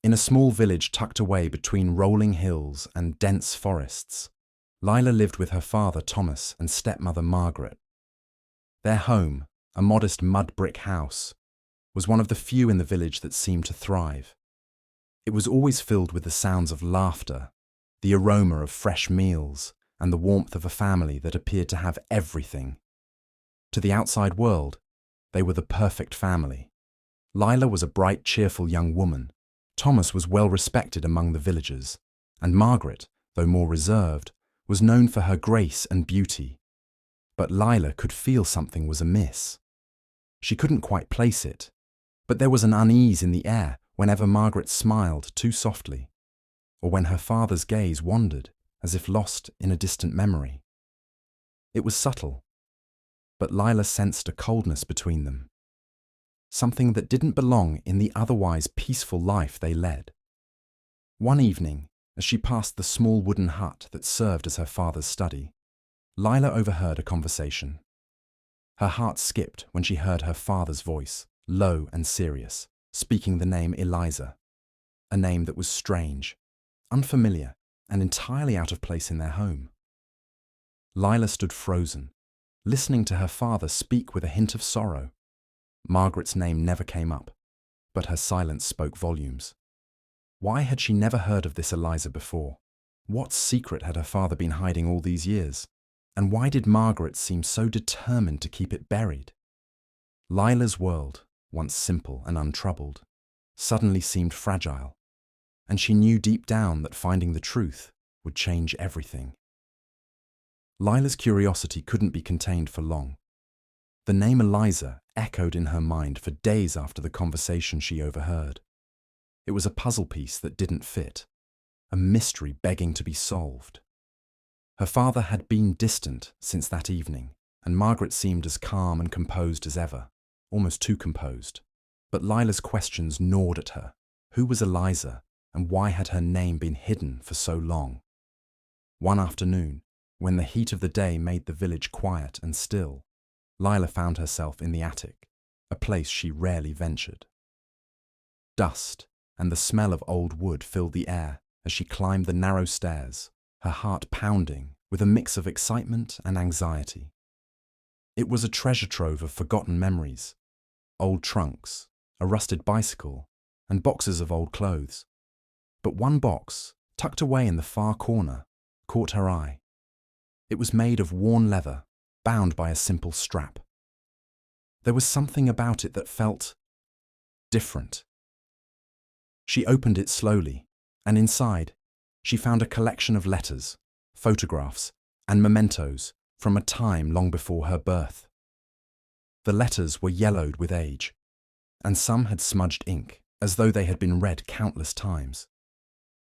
In a small village tucked away between rolling hills and dense forests, Lila lived with her father Thomas and stepmother Margaret. Their home, a modest mud brick house, was one of the few in the village that seemed to thrive. It was always filled with the sounds of laughter, the aroma of fresh meals, and the warmth of a family that appeared to have everything. To the outside world, they were the perfect family. Lila was a bright, cheerful young woman. Thomas was well respected among the villagers, and Margaret, though more reserved, was known for her grace and beauty. But Lila could feel something was amiss. She couldn't quite place it, but there was an unease in the air whenever Margaret smiled too softly, or when her father's gaze wandered as if lost in a distant memory. It was subtle, but Lila sensed a coldness between them, something that didn't belong in the otherwise peaceful life they led. One evening, as she passed the small wooden hut that served as her father's study, Lila overheard a conversation. Her heart skipped when she heard her father's voice, low and serious, speaking the name Eliza, a name that was strange, unfamiliar, and entirely out of place in their home. Lila stood frozen, listening to her father speak with a hint of sorrow. Margaret's name never came up, but her silence spoke volumes. Why had she never heard of this Eliza before? What secret had her father been hiding all these years? And why did Margaret seem so determined to keep it buried? Lila's world, once simple and untroubled, suddenly seemed fragile, and she knew deep down that finding the truth would change everything. Lila's curiosity couldn't be contained for long. The name Eliza echoed in her mind for days after the conversation she overheard. It was a puzzle piece that didn't fit, a mystery begging to be solved. Her father had been distant since that evening, and Margaret seemed as calm and composed as ever, almost too composed. But Lila's questions gnawed at her. Who was Eliza, and why had her name been hidden for so long? One afternoon, when the heat of the day made the village quiet and still, Lila found herself in the attic, a place she rarely ventured. Dust and the smell of old wood filled the air as she climbed the narrow stairs, her heart pounding with a mix of excitement and anxiety. It was a treasure trove of forgotten memories, old trunks, a rusted bicycle, and boxes of old clothes. But one box, tucked away in the far corner, caught her eye. It was made of worn leather, bound by a simple strap. There was something about it that felt different. She opened it slowly, and inside, she found a collection of letters, photographs, and mementos from a time long before her birth. The letters were yellowed with age, and some had smudged ink, as though they had been read countless times.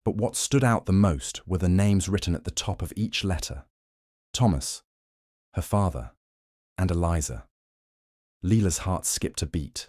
But what stood out the most were the names written at the top of each letter: Thomas, her father, and Eliza. Lila's heart skipped a beat.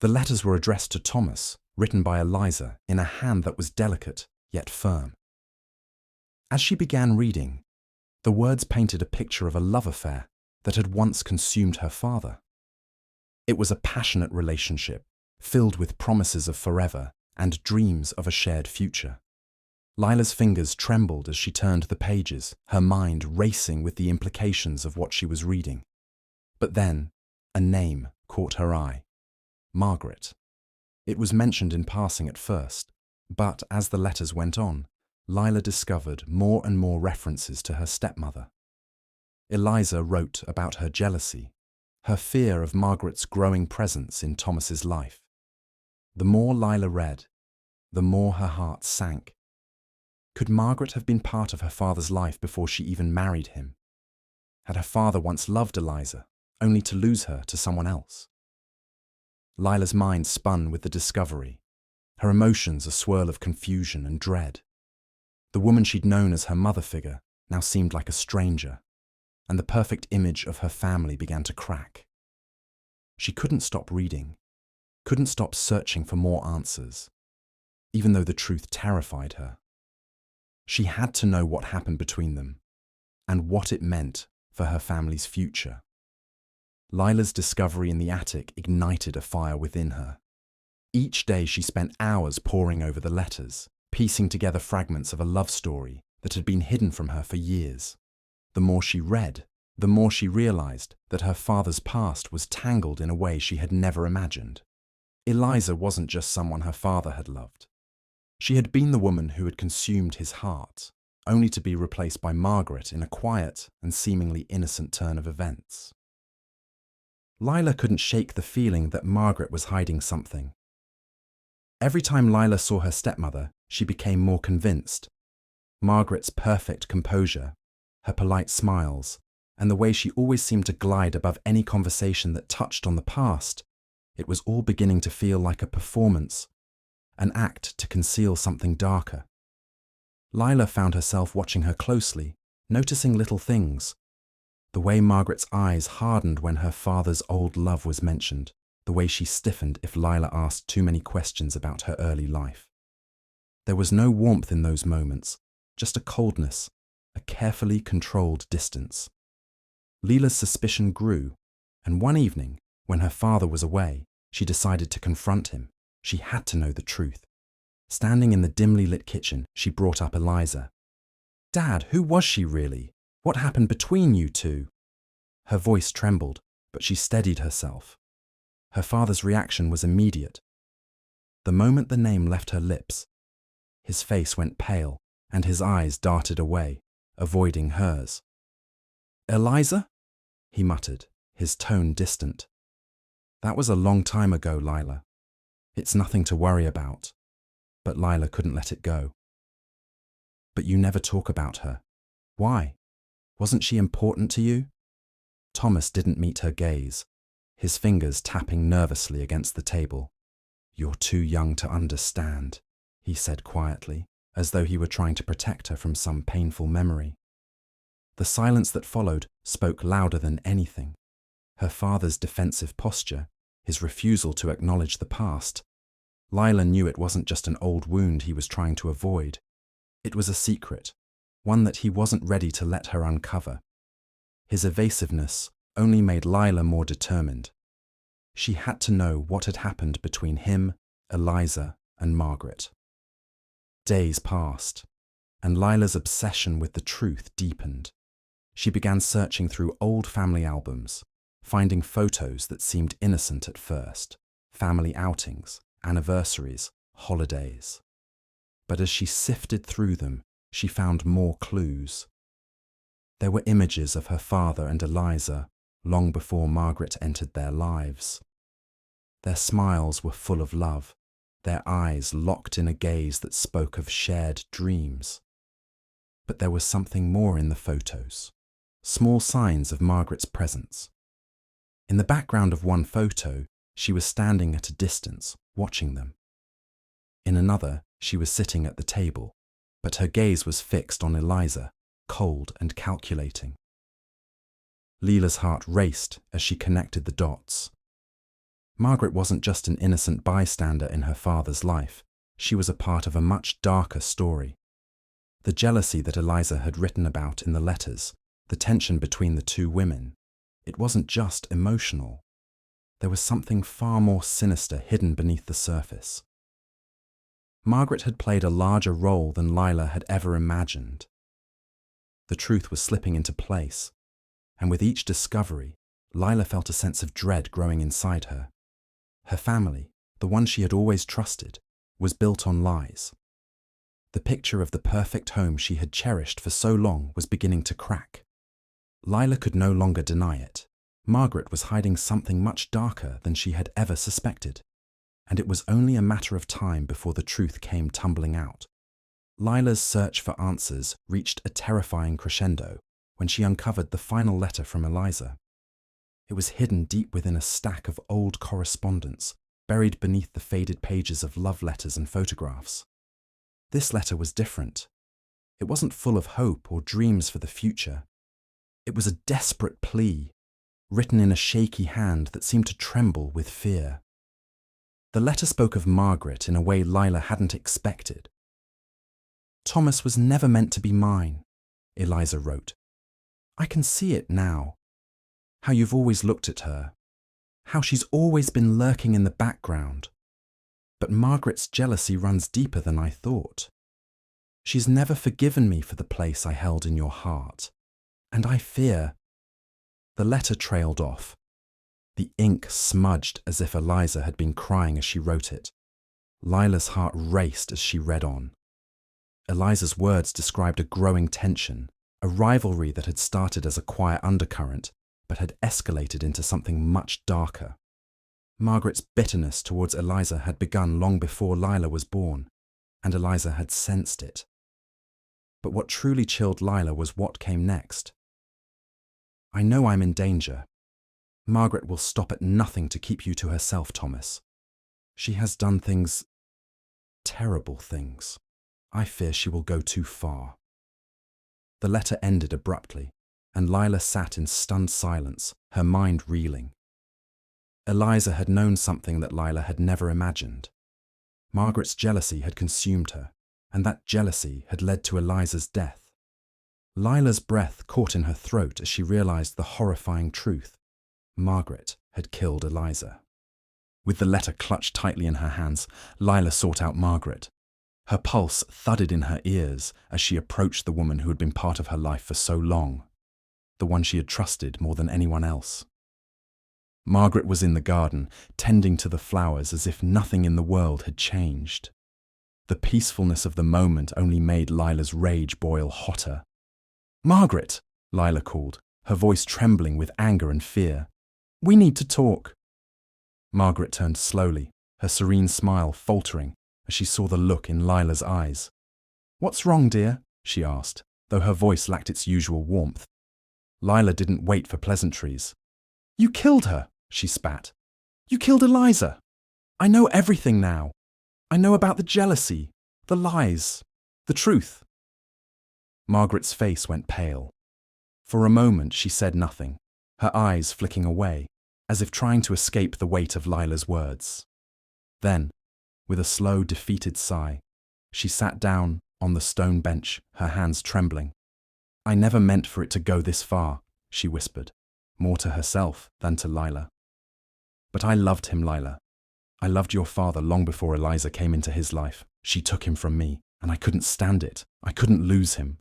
The letters were addressed to Thomas, written by Eliza in a hand that was delicate yet firm. As she began reading, the words painted a picture of a love affair that had once consumed her father. It was a passionate relationship, filled with promises of forever and dreams of a shared future. Lila's fingers trembled as she turned the pages, her mind racing with the implications of what she was reading. But then, a name caught her eye: Margaret. It was mentioned in passing at first, but as the letters went on, Lila discovered more and more references to her stepmother. Eliza wrote about her jealousy, her fear of Margaret's growing presence in Thomas's life. The more Lila read, the more her heart sank. Could Margaret have been part of her father's life before she even married him? Had her father once loved Eliza, only to lose her to someone else? Lila's mind spun with the discovery, her emotions a swirl of confusion and dread. The woman she'd known as her mother figure now seemed like a stranger, and the perfect image of her family began to crack. She couldn't stop reading, couldn't stop searching for more answers, even though the truth terrified her. She had to know what happened between them, and what it meant for her family's future. Lila's discovery in the attic ignited a fire within her. Each day she spent hours poring over the letters, piecing together fragments of a love story that had been hidden from her for years. The more she read, the more she realized that her father's past was tangled in a way she had never imagined. Eliza wasn't just someone her father had loved. She had been the woman who had consumed his heart, only to be replaced by Margaret in a quiet and seemingly innocent turn of events. Lila couldn't shake the feeling that Margaret was hiding something. Every time Lila saw her stepmother, she became more convinced. Margaret's perfect composure, her polite smiles, and the way she always seemed to glide above any conversation that touched on the past, it was all beginning to feel like a performance, an act to conceal something darker. Lila found herself watching her closely, noticing little things. The way Margaret's eyes hardened when her father's old love was mentioned, the way she stiffened if Lila asked too many questions about her early life. There was no warmth in those moments, just a coldness, a carefully controlled distance. Lila's suspicion grew, and one evening, when her father was away, she decided to confront him. She had to know the truth. Standing in the dimly lit kitchen, she brought up Eliza. "Dad, who was she really? What happened between you two?" Her voice trembled, but she steadied herself. Her father's reaction was immediate. The moment the name left her lips, his face went pale and his eyes darted away, avoiding hers. "Eliza?" he muttered, his tone distant. "That was a long time ago, Lila. It's nothing to worry about." But Lila couldn't let it go. "But you never talk about her. Why? Wasn't she important to you?" Thomas didn't meet her gaze, his fingers tapping nervously against the table. "You're too young to understand," he said quietly, as though he were trying to protect her from some painful memory. The silence that followed spoke louder than anything. Her father's defensive posture, his refusal to acknowledge the past. Lila knew it wasn't just an old wound he was trying to avoid. It was a secret, one that he wasn't ready to let her uncover. His evasiveness only made Lila more determined. She had to know what had happened between him, Eliza, and Margaret. Days passed, and Lila's obsession with the truth deepened. She began searching through old family albums, finding photos that seemed innocent at first, family outings, anniversaries, holidays. But as she sifted through them, she found more clues. There were images of her father and Eliza long before Margaret entered their lives. Their smiles were full of love, their eyes locked in a gaze that spoke of shared dreams. But there was something more in the photos, small signs of Margaret's presence. In the background of one photo, she was standing at a distance, watching them. In another, she was sitting at the table, but her gaze was fixed on Eliza, cold and calculating. Lila's heart raced as she connected the dots. Margaret wasn't just an innocent bystander in her father's life, she was a part of a much darker story. The jealousy that Eliza had written about in the letters, the tension between the two women, it wasn't just emotional. There was something far more sinister hidden beneath the surface. Margaret had played a larger role than Lila had ever imagined. The truth was slipping into place, and with each discovery, Lila felt a sense of dread growing inside her. Her family, the one she had always trusted, was built on lies. The picture of the perfect home she had cherished for so long was beginning to crack. Lila could no longer deny it. Margaret was hiding something much darker than she had ever suspected, and it was only a matter of time before the truth came tumbling out. Lila's search for answers reached a terrifying crescendo when she uncovered the final letter from Eliza. It was hidden deep within a stack of old correspondence, buried beneath the faded pages of love letters and photographs. This letter was different. It wasn't full of hope or dreams for the future. It was a desperate plea, written in a shaky hand that seemed to tremble with fear. The letter spoke of Margaret in a way Lila hadn't expected. "Thomas was never meant to be mine," Eliza wrote. "I can see it now. How you've always looked at her. How she's always been lurking in the background. But Margaret's jealousy runs deeper than I thought. She's never forgiven me for the place I held in your heart. And I fear—" The letter trailed off. The ink smudged as if Eliza had been crying as she wrote it. Lila's heart raced as she read on. Eliza's words described a growing tension, a rivalry that had started as a quiet undercurrent, but had escalated into something much darker. Margaret's bitterness towards Eliza had begun long before Lila was born, and Eliza had sensed it. But what truly chilled Lila was what came next. "I know I'm in danger. Margaret will stop at nothing to keep you to herself, Thomas. She has done things, terrible things. I fear she will go too far." The letter ended abruptly, and Lila sat in stunned silence, her mind reeling. Eliza had known something that Lila had never imagined. Margaret's jealousy had consumed her, and that jealousy had led to Eliza's death. Lila's breath caught in her throat as she realized the horrifying truth. Margaret had killed Eliza. With the letter clutched tightly in her hands, Lila sought out Margaret. Her pulse thudded in her ears as she approached the woman who had been part of her life for so long, the one she had trusted more than anyone else. Margaret was in the garden, tending to the flowers as if nothing in the world had changed. The peacefulness of the moment only made Lila's rage boil hotter. "Margaret!" Lila called, her voice trembling with anger and fear. "We need to talk." Margaret turned slowly, her serene smile faltering as she saw the look in Lila's eyes. "What's wrong, dear?" she asked, though her voice lacked its usual warmth. Lila didn't wait for pleasantries. "You killed her," she spat. "You killed Eliza. I know everything now. I know about the jealousy, the lies, the truth." Margaret's face went pale. For a moment she said nothing, her eyes flicking away, as if trying to escape the weight of Lila's words. Then, with a slow, defeated sigh, she sat down on the stone bench, her hands trembling. "I never meant for it to go this far," she whispered, more to herself than to Lila. "But I loved him, Lila. I loved your father long before Eliza came into his life. She took him from me, and I couldn't stand it. I couldn't lose him."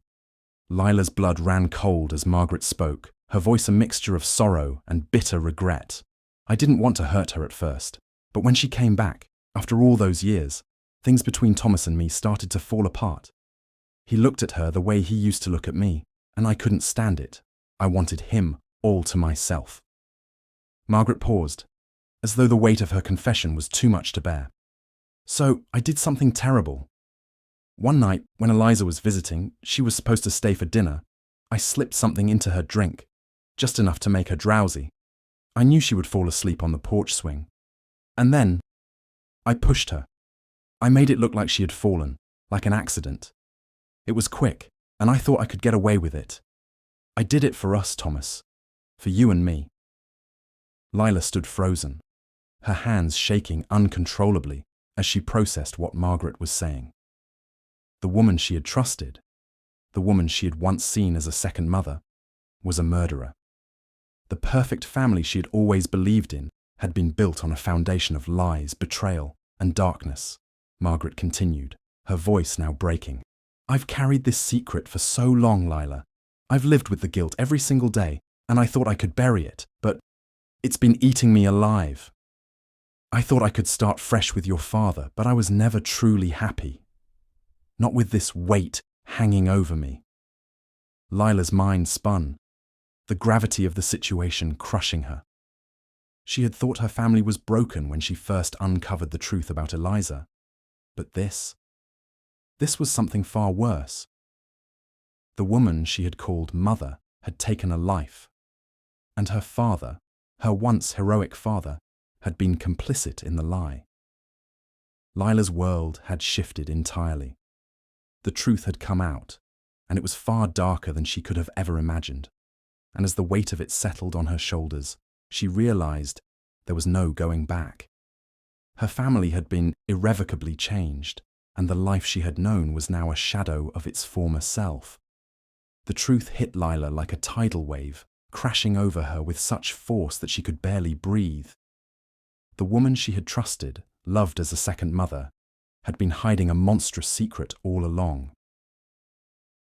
Lila's blood ran cold as Margaret spoke, her voice a mixture of sorrow and bitter regret. "I didn't want to hurt her at first, but when she came back, after all those years, things between Thomas and me started to fall apart. He looked at her the way he used to look at me, and I couldn't stand it. I wanted him all to myself." Margaret paused, as though the weight of her confession was too much to bear. "So I did something terrible. One night, when Eliza was visiting, she was supposed to stay for dinner. I slipped something into her drink, just enough to make her drowsy. I knew she would fall asleep on the porch swing. And then, I pushed her. I made it look like she had fallen, like an accident. It was quick, and I thought I could get away with it. I did it for us, Thomas. For you and me." Lila stood frozen, her hands shaking uncontrollably as she processed what Margaret was saying. The woman she had trusted, the woman she had once seen as a second mother, was a murderer. The perfect family she had always believed in had been built on a foundation of lies, betrayal, and darkness. Margaret continued, her voice now breaking. "I've carried this secret for so long, Lila. I've lived with the guilt every single day, and I thought I could bury it, but it's been eating me alive. I thought I could start fresh with your father, but I was never truly happy. Not with this weight hanging over me." Lila's mind spun, the gravity of the situation crushing her. She had thought her family was broken when she first uncovered the truth about Eliza. But this was something far worse. The woman she had called Mother had taken a life, and her father, her once heroic father, had been complicit in the lie. Lila's world had shifted entirely. The truth had come out, and it was far darker than she could have ever imagined. And as the weight of it settled on her shoulders, she realized there was no going back. Her family had been irrevocably changed, and the life she had known was now a shadow of its former self. The truth hit Lila like a tidal wave, crashing over her with such force that she could barely breathe. The woman she had trusted loved as a second mother, had been hiding a monstrous secret all along.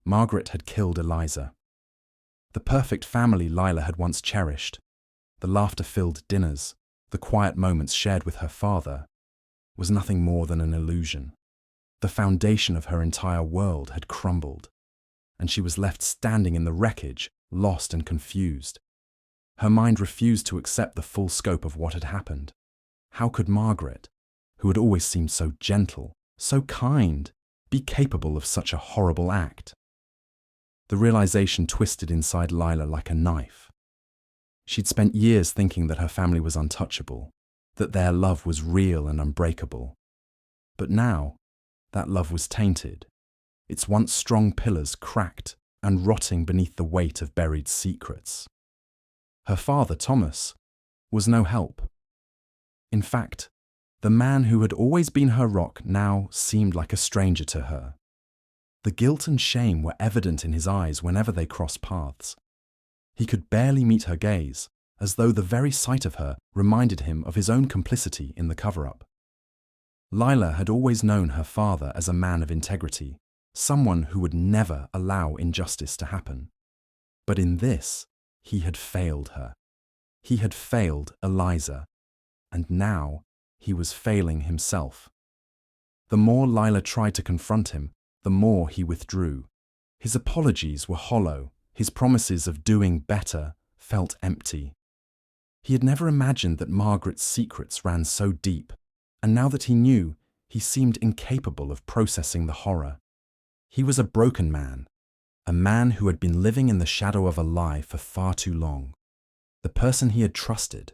Margaret had killed Eliza. The perfect family Lila had once cherished, the laughter-filled dinners, the quiet moments shared with her father, was nothing more than an illusion. The foundation of her entire world had crumbled, and she was left standing in the wreckage, lost and confused. Her mind refused to accept the full scope of what had happened. How could Margaret, who had always seemed so gentle, so kind, be capable of such a horrible act? The realization twisted inside Lila like a knife. She'd spent years thinking that her family was untouchable, that their love was real and unbreakable. But now, that love was tainted, its once strong pillars cracked and rotting beneath the weight of buried secrets. Her father, Thomas, was no help. In fact, the man who had always been her rock now seemed like a stranger to her. The guilt and shame were evident in his eyes whenever they crossed paths. He could barely meet her gaze, as though the very sight of her reminded him of his own complicity in the cover-up. Lila had always known her father as a man of integrity, someone who would never allow injustice to happen. But in this, he had failed her. He had failed Eliza, and now he was failing himself. The more Lila tried to confront him, the more he withdrew. His apologies were hollow, his promises of doing better felt empty. He had never imagined that Margaret's secrets ran so deep, and now that he knew, he seemed incapable of processing the horror. He was a broken man, a man who had been living in the shadow of a lie for far too long. The person he had trusted,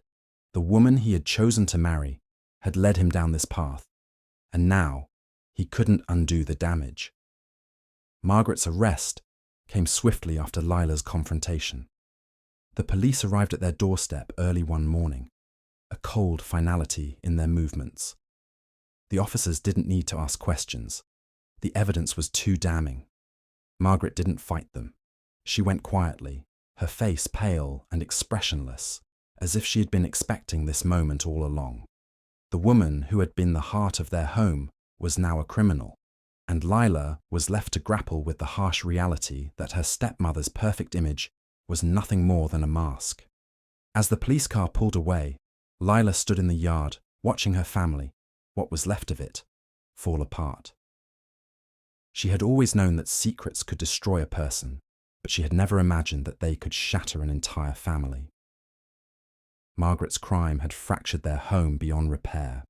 the woman he had chosen to marry, had led him down this path, and now he couldn't undo the damage. Margaret's arrest came swiftly after Lila's confrontation. The police arrived at their doorstep early one morning, a cold finality in their movements. The officers didn't need to ask questions. The evidence was too damning. Margaret didn't fight them. She went quietly, her face pale and expressionless, as if she had been expecting this moment all along. The woman who had been the heart of their home was now a criminal, and Lila was left to grapple with the harsh reality that her stepmother's perfect image was nothing more than a mask. As the police car pulled away, Lila stood in the yard, watching her family, what was left of it, fall apart. She had always known that secrets could destroy a person, but she had never imagined that they could shatter an entire family. Margaret's crime had fractured their home beyond repair.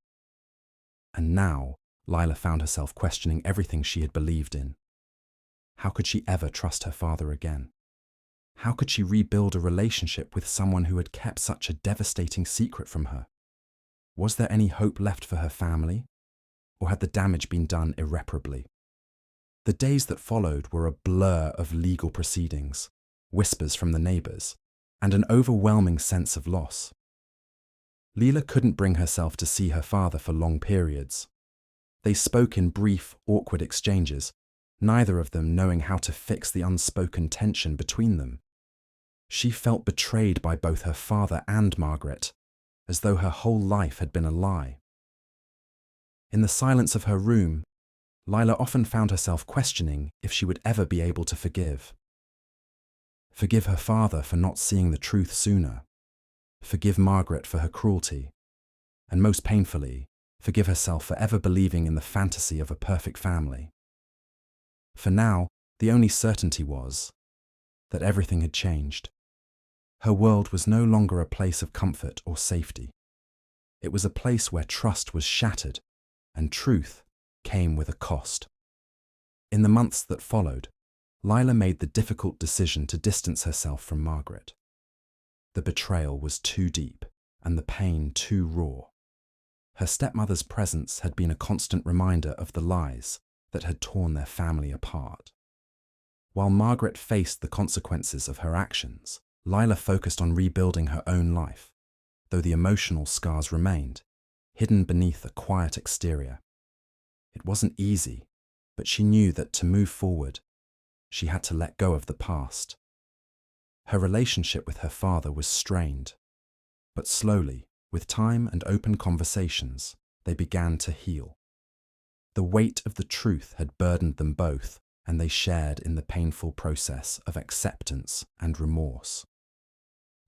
And now, Lila found herself questioning everything she had believed in. How could she ever trust her father again? How could she rebuild a relationship with someone who had kept such a devastating secret from her? Was there any hope left for her family? Or had the damage been done irreparably? The days that followed were a blur of legal proceedings, whispers from the neighbours, and an overwhelming sense of loss. Lila couldn't bring herself to see her father for long periods. They spoke in brief, awkward exchanges, neither of them knowing how to fix the unspoken tension between them. She felt betrayed by both her father and Margaret, as though her whole life had been a lie. In the silence of her room, Lila often found herself questioning if she would ever be able to forgive. Forgive her father for not seeing the truth sooner. Forgive Margaret for her cruelty. And most painfully, forgive herself for ever believing in the fantasy of a perfect family. For now, the only certainty was that everything had changed. Her world was no longer a place of comfort or safety. It was a place where trust was shattered, and truth came with a cost. In the months that followed, Lila made the difficult decision to distance herself from Margaret. The betrayal was too deep, and the pain too raw. Her stepmother's presence had been a constant reminder of the lies that had torn their family apart. While Margaret faced the consequences of her actions, Lila focused on rebuilding her own life, though the emotional scars remained, hidden beneath a quiet exterior. It wasn't easy, but she knew that to move forward, she had to let go of the past. Her relationship with her father was strained, but slowly, with time and open conversations, they began to heal. The weight of the truth had burdened them both, and they shared in the painful process of acceptance and remorse.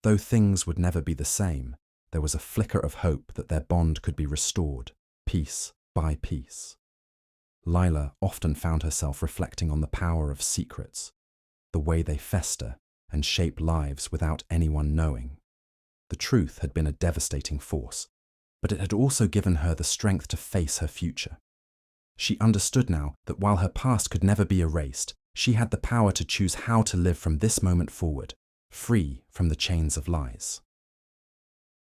Though things would never be the same, there was a flicker of hope that their bond could be restored, piece by piece. Lila often found herself reflecting on the power of secrets, the way they fester and shape lives without anyone knowing. The truth had been a devastating force, but it had also given her the strength to face her future. She understood now that while her past could never be erased, she had the power to choose how to live from this moment forward, free from the chains of lies.